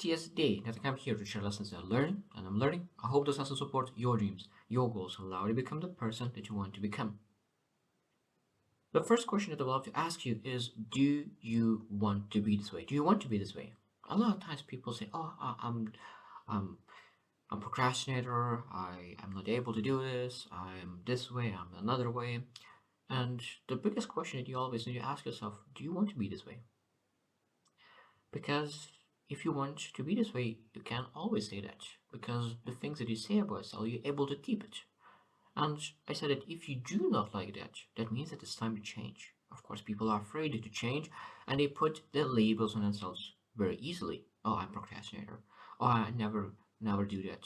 50th day that I come here to share lessons that I'm learning and I'm learning. I hope those lessons support your dreams, your goals, and allow you to become the person that you want to become. The first question that I would love to ask you is, do you want to be this way? Do you want to be this way? A lot of times people say, "Oh, I'm I'm a procrastinator. I am not able to do this. I'm this way. I'm another way." And the biggest question that you always need to ask yourself, do you want to be this way? Because if you want to be this way, you can always say that. Because the things that you say about yourself, you're able to keep it. And I said that if you do not like that, that means that it's time to change. Of course, people are afraid to change and they put their labels on themselves very easily. Oh, I'm procrastinator. Oh, I never do that.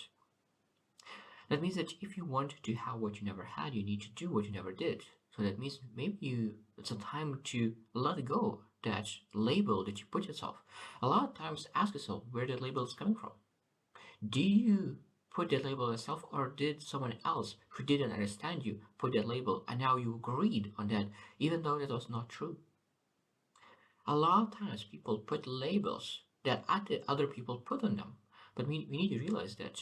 That means that if you want to have what you never had, you need to do what you never did. So that means maybe it's a time to let go that label that you put yourself. A lot of times ask yourself where that label is coming from. Do you put that label yourself, or did someone else who didn't understand you put that label and now you agreed on that even though that was not true? A lot of times people put labels that other people put on them. But we need to realize that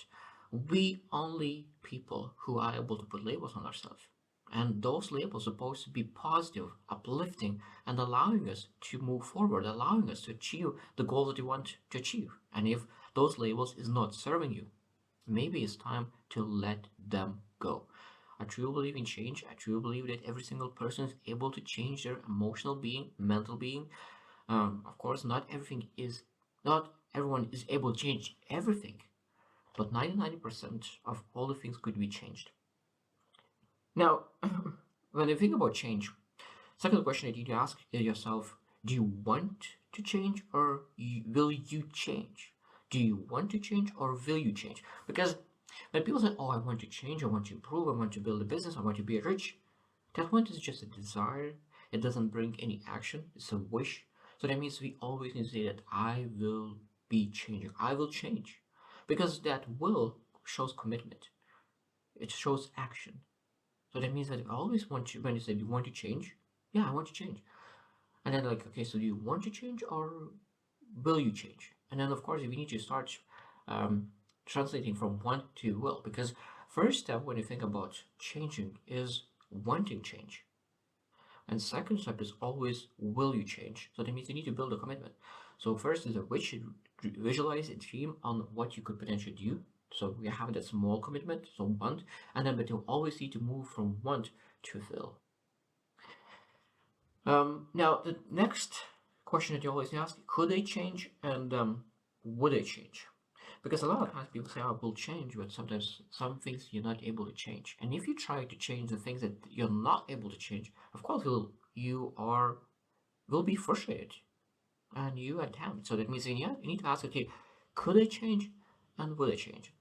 we only people who are able to put labels on ourselves. And those labels are supposed to be positive, uplifting, and allowing us to move forward, allowing us to achieve the goals that you want to achieve. And if those labels is not serving you, maybe it's time to let them go. I truly believe in change. I truly believe that every single person is able to change their emotional being, mental being. Of course, not everyone is able to change everything, but 99% of all the things could be changed. Now, when you think about change, second question that you need to ask yourself: do you want to change, or will you change? Do you want to change, or will you change? Because when people say, "Oh, I want to change, I want to improve, I want to build a business, I want to be rich," that one is just a desire. It doesn't bring any action. It's a wish. So that means we always need to say that I will be changing. I will change. Because that will shows commitment. It shows action. So that means that I always want to, when you say you want to change, yeah, I want to change. And then like, okay, so do you want to change, or will you change? And then of course, we need to start um, translating from want to will. Because first step when you think about changing is wanting change. And second step is always will you change? So that means you need to build a commitment. So first is a wish, visualize a dream on what you could potentially do. So we have that small commitment, so want, and then but you always need to move from want to will. Now the next question that you always ask: could they change, and would they change? Because a lot of times people say, "I will change," but sometimes some things you're not able to change. And if you try to change the things that you're not able to change, of course you are will be frustrated and you attempt. So that means you need to ask, okay, could I change, and will I change?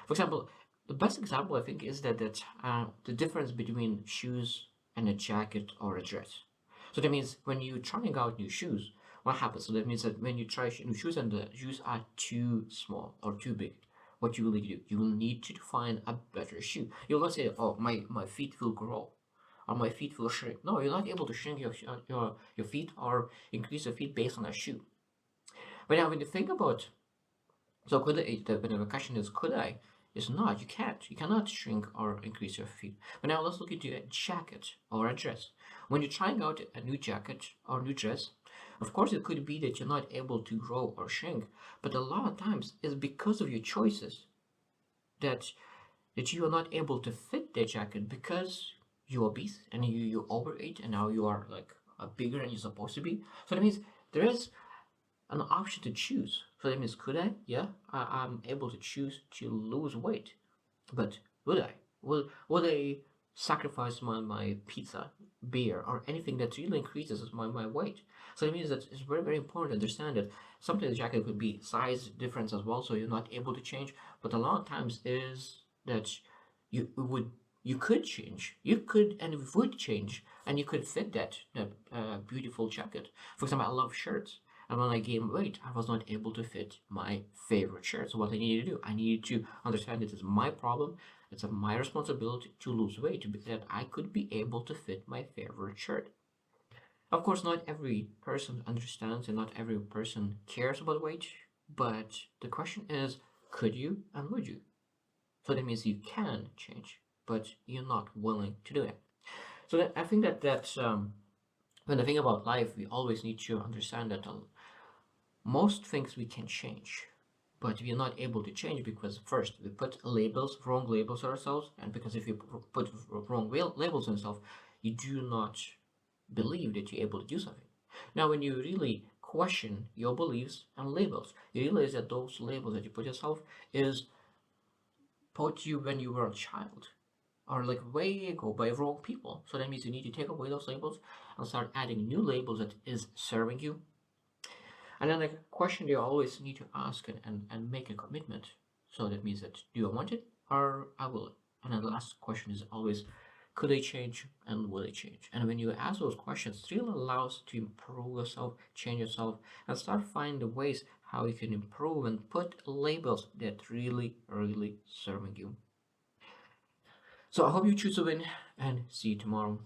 For example, the best example I think is that the difference between shoes and a jacket or a dress. So that means when you're trying out new shoes, what happens? So that means that when you try new shoes and the shoes are too small or too big, what you will need to do? You will need to find a better shoe. You'll not say, "Oh, my feet will grow," or "My feet will shrink." No, you're not able to shrink your feet or increase your feet based on a shoe. But now when you think about, so could I, the question is, could I? It's not. You can't. You cannot shrink or increase your feet. But now let's look into a jacket or a dress. When you're trying out a new jacket or new dress, of course it could be that you're not able to grow or shrink. But a lot of times it's because of your choices that you are not able to fit the jacket because you're obese and you overeat and now you are like bigger than you're supposed to be. So that means there is an option to choose. So that means, could I? Yeah, I'm able to choose to lose weight. But would I? Would I sacrifice my pizza, beer, or anything that really increases my weight? So it means that it's very, very important to understand that sometimes the jacket could be size difference as well, so you're not able to change. But a lot of times is that you would you could change, you could and would change, and you could fit that beautiful jacket. For example, I love shirts. And when I gained weight, I was not able to fit my favorite shirt. So what I needed to do, I needed to understand it is my problem. It's my responsibility to lose weight so that I could be able to fit my favorite shirt. Of course, not every person understands and not every person cares about weight. But the question is, could you and would you? So that means you can change, but you're not willing to do it. So I think that when I think about life, we always need to understand that most things we can change, but we are not able to change because first we put labels, wrong labels on ourselves, and because if you put wrong labels on yourself, you do not believe that you're able to do something. Now, when you really question your beliefs and labels, you realize that those labels that you put yourself is put you when you were a child or like way ago by wrong people. So that means you need to take away those labels and start adding new labels that is serving you. And then the question you always need to ask and make a commitment. So that means that do I want it or I will it? And then the last question is always could I change and will I change? And when you ask those questions, it really allows to improve yourself, change yourself, and start finding the ways how you can improve and put labels that really, really serving you. So I hope you choose to win and see you tomorrow.